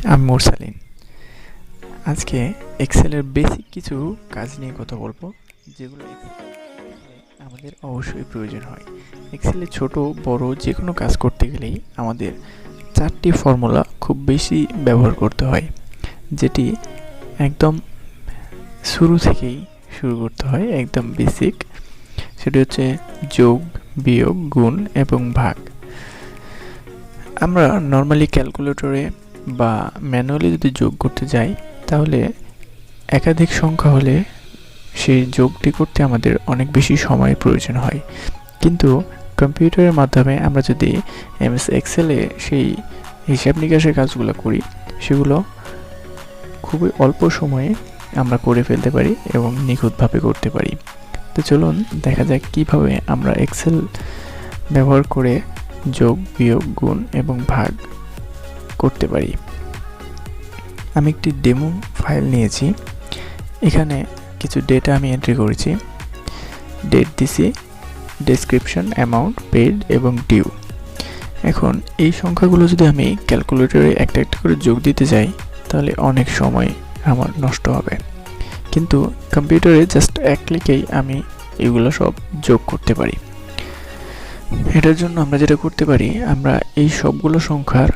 আমি মুরসালিন। আজকে এক্সেলের বেসিক কিছু কাজ নিয়ে কথা বলবো, যেগুলো আমাদের অবশ্যই প্রয়োজন হয়। এক্সেলে ছোট বড় যে কোনো কাজ করতে গেলেই আমাদের 4টি ফর্মুলা খুব বেশি ব্যবহার করতে হয়, যেটি একদম শুরু থেকেই শুরু করতে হয়, একদম বেসিক। সেটি হচ্ছে যোগ, বিয়োগ, গুণ এবং ভাগ। আমরা নর্মালি ক্যালকুলেটরে বা ম্যানুয়ালি যদি যোগ করতে যাই, তাহলে একাধিক সংখ্যা হলে সেই যোগটি করতে আমাদের অনেক বেশি সময়ের প্রয়োজন হয়। কিন্তু কম্পিউটারের মাধ্যমে আমরা যদি এমএস এক্সেলে সেই হিসাব নিকাশের কাজগুলো করি, সেগুলো খুবই অল্প সময়ে আমরা করে ফেলতে পারি এবং নিখুঁতভাবে করতে পারি। তো চলুন দেখা যাক কীভাবে আমরা এক্সেল ব্যবহার করে যোগ, বিয়োগ, গুণ এবং ভাগ করতে পারি। আমি একটি ডেমো ফাইল নিয়েছি। এখানে কিছু ডেটা আমি এন্ট্রি করেছি, ডেট দিছি, ডেসক্রিপশন, অ্যামাউন্ট, পেড এবং ডিউ। এখন এই সংখ্যাগুলো যদি আমি ক্যালকুলেটরে একটা একটা করে যোগ দিতে যাই, তাহলে অনেক সময় আমার নষ্ট হবে। কিন্তু কম্পিউটারে জাস্ট এক ক্লিকেই আমি এগুলো সব যোগ করতে পারি। এটার জন্য আমরা যেটা করতে পারি, আমরা এই সবগুলো সংখ্যার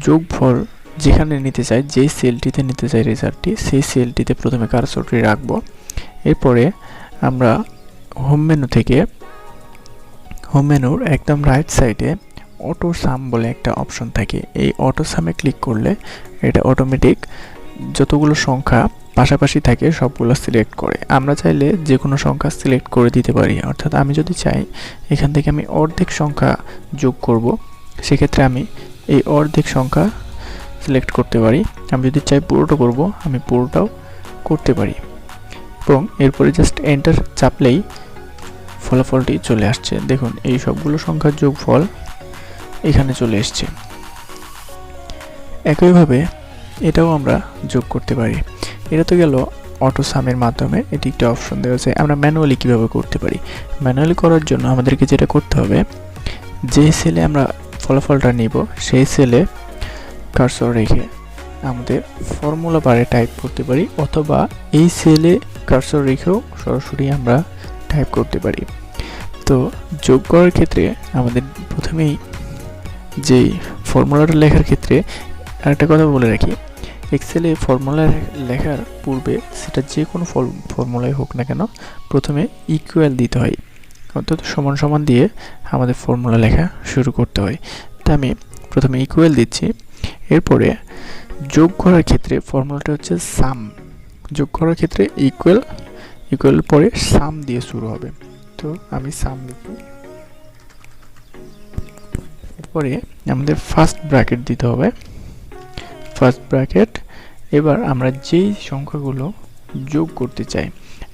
যোগফল যেখানে নিতে চাই, যে সেলটিতে নিতে চাই রেজাল্টটি, সেই সেলটিতে প্রথমে কার্সরটি রাখবো। এরপরে আমরা হোম মেনু থেকে, হোম মেনুর একদম রাইট সাইডে অটো সাম বলে একটা অপশন থাকে। এই অটো সামে ক্লিক করলে এটা অটোমেটিক যতগুলো সংখ্যা পাশাপাশি থাকে সবগুলো সিলেক্ট করে। আমরা চাইলে যে কোনো সংখ্যা সিলেক্ট করে দিতে পারি। অর্থাৎ আমি যদি চাই এখান থেকে আমি অর্ধেক সংখ্যা যোগ করব, সেক্ষেত্রে আমি এই অর্ধেক সংখ্যা সিলেক্ট করতে পারি। আমি যদি চাই পুরোটা করব, আমি পুরোটাও করতে পারি। এবং এরপরে জাস্ট এন্টার চাপলেই ফলাফলটি চলে আসছে। দেখুন, এই সবগুলো সংখ্যার যোগফল এখানে চলে এসছে। একইভাবে এটাও আমরা যোগ করতে পারি। এটা তো গেল অটো সামের মাধ্যমে, এটি একটা অপশন দেওয়া আছে। আমরা ম্যানুয়ালি কীভাবে করতে পারি? ম্যানুয়ালি করার জন্য আমাদেরকে যেটা করতে হবে, যে সেলে আমরা ফলাফলটা নিব সেই সেলে কার্সর রেখে আমাদের ফর্মুলা বারে টাইপ করতে পারি, অথবা এই সেলে কার্সর রেখেও সরাসরি আমরা টাইপ করতে পারি। তো যোগ করার ক্ষেত্রে আমাদের প্রথমেই যে ফর্মুলাটা লেখার ক্ষেত্রে আরেকটা কথা বলে রাখি, এক্সেলে ফর্মুলা লেখার পূর্বে সেটা যে কোনো ফর্মুলাই হোক না কেন, প্রথমে ইকুয়াল দিতে হয়, অর্থাৎ সমান সমান দিয়ে আমাদের ফর্মুলা লেখা শুরু করতে হয়। তা আমি প্রথমে ইকুয়াল দিচ্ছি। এরপরে যোগ করার ক্ষেত্রে ফর্মুলাটা হচ্ছে সাম। যোগ করার ক্ষেত্রে ইকুয়াল পরে সাম দিয়ে শুরু হবে। তো আমি সাম লিখি। এরপরে আমাদের ফার্স্ট ব্র্যাকেট দিতে হবে, ফার্স্ট ব্র্যাকেট। এবার আমরা যেই সংখ্যাগুলো যোগ করতে চাই,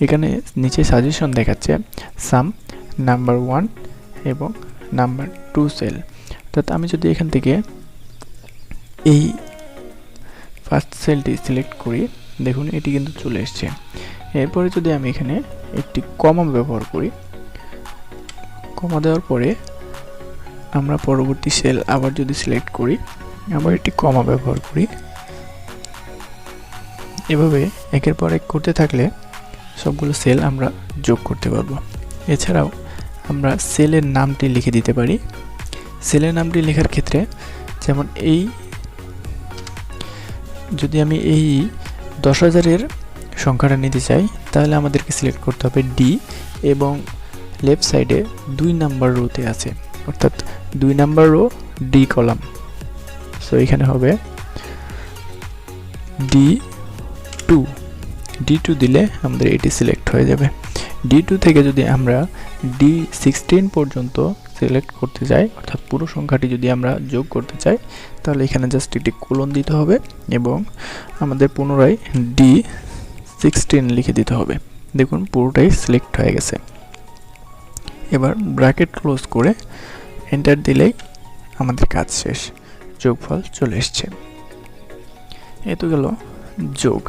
এখানে নিচে সাজেশন দেখাচ্ছে সাম, নাম্বার 1 এবং নাম্বার 2 সেল। অর্থাৎ আমি যদি এখান থেকে এই ফার্স্ট সেলটি সিলেক্ট করি, দেখুন এটি কিন্তু চলে এসছে। এরপরে যদি আমি এখানে একটি কমা ব্যবহার করি, কমা দেওয়ার পরে আমরা পরবর্তী সেল আবার যদি সিলেক্ট করি, আবার একটি কমা ব্যবহার করি, এভাবে একের পর এক করতে থাকলে সবগুলো সেল আমরা যোগ করতে পারবো। এছাড়াও আমরা সেলের নামটি লিখে দিতে পারি। সেলের নামটি লেখার ক্ষেত্রে যেমন যদি আমি এই 10,000-এর সংখ্যাটা নিতে চাই, তাহলে আমাদেরকে সিলেক্ট করতে হবে ডি, এবং লেফট সাইডে 2 নাম্বার রোতে আছে, অর্থাৎ 2 number rho, D column. So এখানে হবে D2 দিলে আমাদের এটি সিলেক্ট হয়ে যাবে। D2 থেকে যদি আমরা D16 পর্যন্ত সিলেক্ট করতে যাই, অর্থাৎ পুরো সংখ্যাটি যদি আমরা যোগ করতে চাই, তাহলে এখানে জাস্ট একটি কোলন দিতে হবে এবং আমাদের পুনরায় D16 লিখে দিতে হবে। দেখুন পুরোটাই সিলেক্ট হয়ে গেছে। এবার ব্র্যাকেট ক্লোজ করে এন্টার দিলেই আমাদের কাজ শেষ, যোগফল চলে এসছে। এ তো গেল যোগ।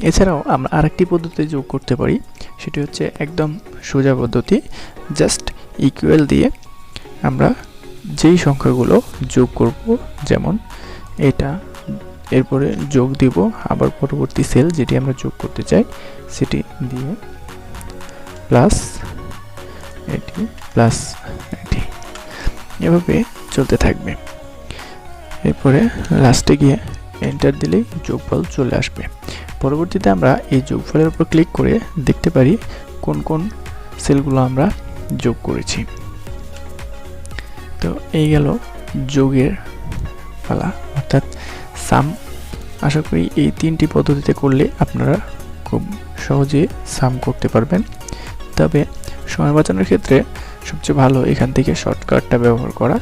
এছাড়াও আমরা আরেকটি পদ্ধতিতে যোগ করতে পারি, সেটি হচ্ছে একদম সোজা পদ্ধতি। জাস্ট ইকুয়াল দিয়ে আমরা যেই সংখ্যাগুলো যোগ করব, যেমন এটা এরপরে যোগ দিব আবার পরবর্তী সেল যেটি আমরা যোগ করতে চাই সেটি দিয়ে প্লাস এটি প্লাস এটি, এভাবে চলতে থাকবে। এরপরে লাস্টে গিয়ে এন্টার দিলেই যোগফল চলে আসবে। পরবর্তীতে আমরা এই যোগফলের উপর ক্লিক করে দেখতে পারি কোন কোন সেলগুলো আমরা যোগ করেছি। তো এই গেল যোগের পালা, অর্থাৎ সাম। আশা করি এই তিনটি পদ্ধতিতে করলে আপনারা খুব সহজে সাম করতে পারবেন। তবে সময় বাঁচানোর ক্ষেত্রে সবচেয়ে ভালো এখান থেকে শর্টকাটটা ব্যবহার করা,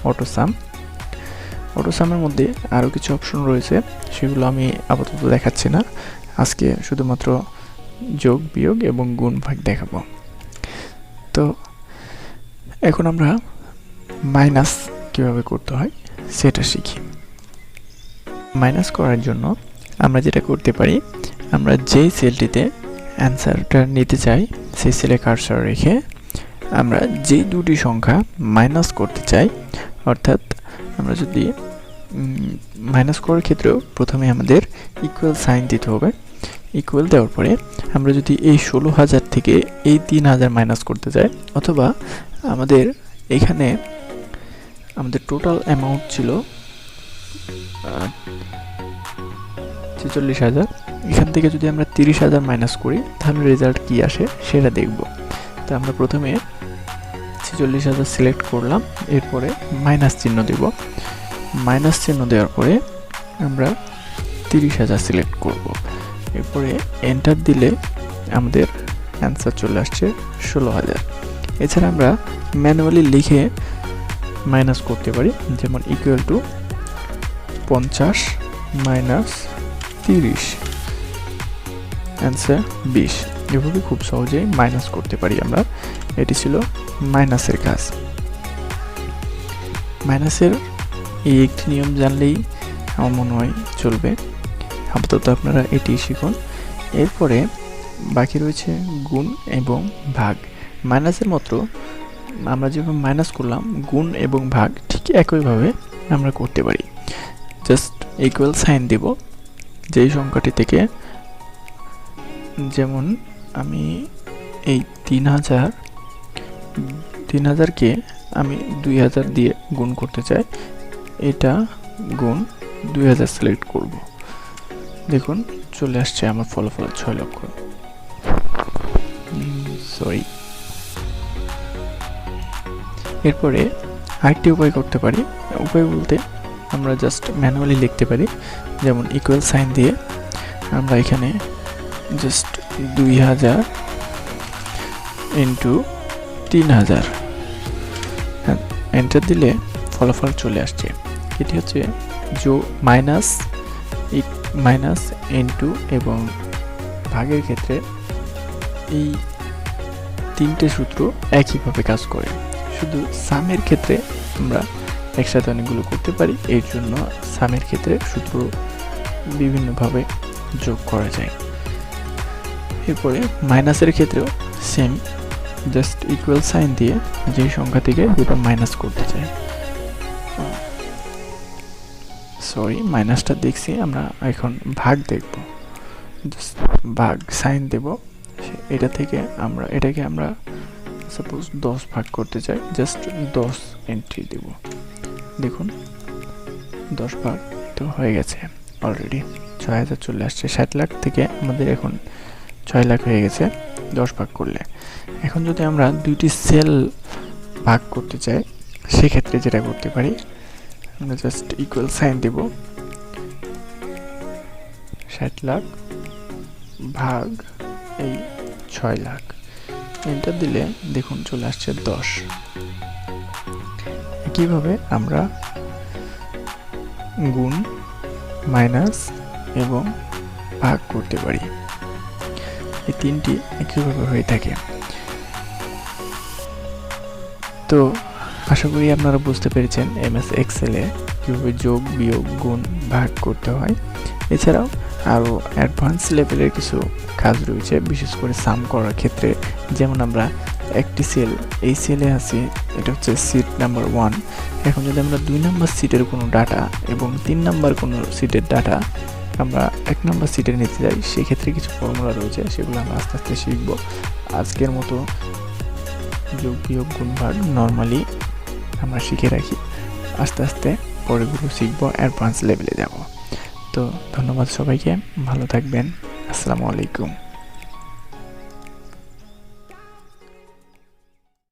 অটো সাম। অটো সামের মধ্যে আরও কিছু অপশন রয়েছে, সেগুলো আমি আপাতত দেখাচ্ছি না। আজকে শুধুমাত্র যোগ বিয়োগ এবং গুণ ভাগ দেখাবো। তো এখন আমরা মাইনাস কিভাবে করতে হয় সেটা শিখি। মাইনাস করার জন্য আমরা যেটা করতে পারি, আমরা যেই সেলটিতে অ্যান্সারটা নিতে চাই সেই সেলে কার্সর রেখে আমরা যেই দুটি সংখ্যা মাইনাস করতে চাই, অর্থাৎ আমরা যদি মাইনাস করার ক্ষেত্রেও প্রথমে আমাদের ইকুয়াল সাইন দিতে হবে। ইকুয়াল দেওয়ার পরে আমরা যদি এই 16,000 থেকে এই 3,000 মাইনাস করতে চাই, অথবা আমাদের এখানে আমাদের টোটাল অ্যামাউন্ট ছিল 46,000, এখান থেকে যদি আমরা 30,000 মাইনাস করি তাহলে রেজাল্ট কি আসে সেটা দেখব। তো আমরা প্রথমে 46,000 সিলেক্ট করলাম, এরপরে মাইনাস চিহ্ন দেব। মাইনাস চিহ্ন দেওয়ার পরে আমরা 30,000 সিলেক্ট করব। এরপরে এন্টার দিলে আমাদের অ্যান্সার চলে আসছে 16,000। এছাড়া আমরা ম্যানুয়ালি লিখে মাইনাস করতে পারি, যেমন ইকুয়াল টু 50 মাইনাস 30, অ্যান্সার 20। এভাবে খুব সহজেই মাইনাস করতে পারি আমরা। এটি ছিল মাইনাসের কাজ। মাইনাসের এই একটি নিয়ম জানলেই আমার মনে হয় চলবে, আপাতত আপনারা এটি শিখুন। এরপরে বাকি রয়েছে গুণ এবং ভাগ। মাইনাসের মতো আমরা যেভাবে মাইনাস করলাম, গুণ এবং ভাগ ঠিক একইভাবে আমরা করতে পারি। জাস্ট ইকুয়াল সাইন দেব যেই সংখ্যাটি থেকে, যেমন আমি এই 3,000কে আমি 2,000 দিয়ে গুণ করতে চাই, এটা গুণ 2,000 সিলেক্ট করব। দেখুন চলে আসছে আমার ফলাফল 6 লক্ষ। সরি। এরপরে আরেকটি উপায় করতে পারি। উপায় বলতে আমরা জাস্ট ম্যানুয়ালি লিখতে পারি, যেমন ইকুয়াল সাইন দিয়ে আমরা এখানে জাস্ট 2,000 ইন্টু 3,000 এন্টার দিলে ফলাফল চলে আসছে। এটি হচ্ছে মাইনাস ইন্টু এবং ভাগের ক্ষেত্রে এই তিনটে সূত্র একইভাবে কাজ করে। শুধু সামের ক্ষেত্রে আমরা একসাথে অনেকগুলো করতে পারি, এর জন্য সামের ক্ষেত্রে সূত্র বিভিন্নভাবে যোগ করা যায়। এরপরে মাইনাসের ক্ষেত্রেও সেম, জাস্ট ইকুয়াল সাইন দিয়ে যে সংখ্যা থেকে যেটা মাইনাস করতে চাই। সরি, মাইনাসটা দেখছি, আমরা এখন ভাগ দেখব। জাস্ট ভাগ সাইন দেব, এটাকে আমরা সাপোজ 10 ভাগ করতে চাই, জাস্ট 10 এন্ট্রি দেব। দেখুন 10 ভাগ তো হয়ে গেছে অলরেডি, 6,000 চলে আসছে। 60 লাখ থেকে আমাদের এখন 6 লাখ হয়ে গেছে 10 ভাগ করলে। এখন যদি আমরা দুইটি সেল ভাগ করতে চাই, সেক্ষেত্রে যেটা করতে পারি, আমরা জাস্ট ইকুয়াল সাইন দেব, 60 লাখ ভাগ এই 6 লাখ, এন্টার দিলে দেখুন চলে আসছে 10। একইভাবে আমরা গুণ, মাইনাস এবং ভাগ করতে পারি। এই তিনটি একইভাবে হয়ে থাকে। তো আশা করি আপনারা বুঝতে পেরেছেন এমএস এক্সেলে কীভাবে যোগ, বিয়োগ, গুণ, ভাগ করতে হয়। এছাড়াও আরও অ্যাডভান্স লেভেলের কিছু কাজ রয়েছে, বিশেষ করে সাম করার ক্ষেত্রে। যেমন আমরা একটি সেল, এই সেলে আছে, এটা হচ্ছে সিট নাম্বার 1। এখন যদি আমরা 2 নাম্বার সিটের কোনো ডাটা এবং 3 নাম্বার কোনো সিটের ডাটা আমরা 1 নাম্বার সিটে নিতে যাই, সেক্ষেত্রে কিছু ফর্মুলা রয়েছে, সেগুলো আমরা আস্তে আস্তে শিখব। আজকের মতো যোগ বিয়োগ গুণ ভাগ নর্মালি আমরা শিখে রাখি, আস্তে আস্তে পরেরগুলো শিখবো, অ্যাডভান্স লেভেলে যাব। তো ধন্যবাদ সবাইকে, ভালো থাকবেন, আসসালামু আলাইকুম।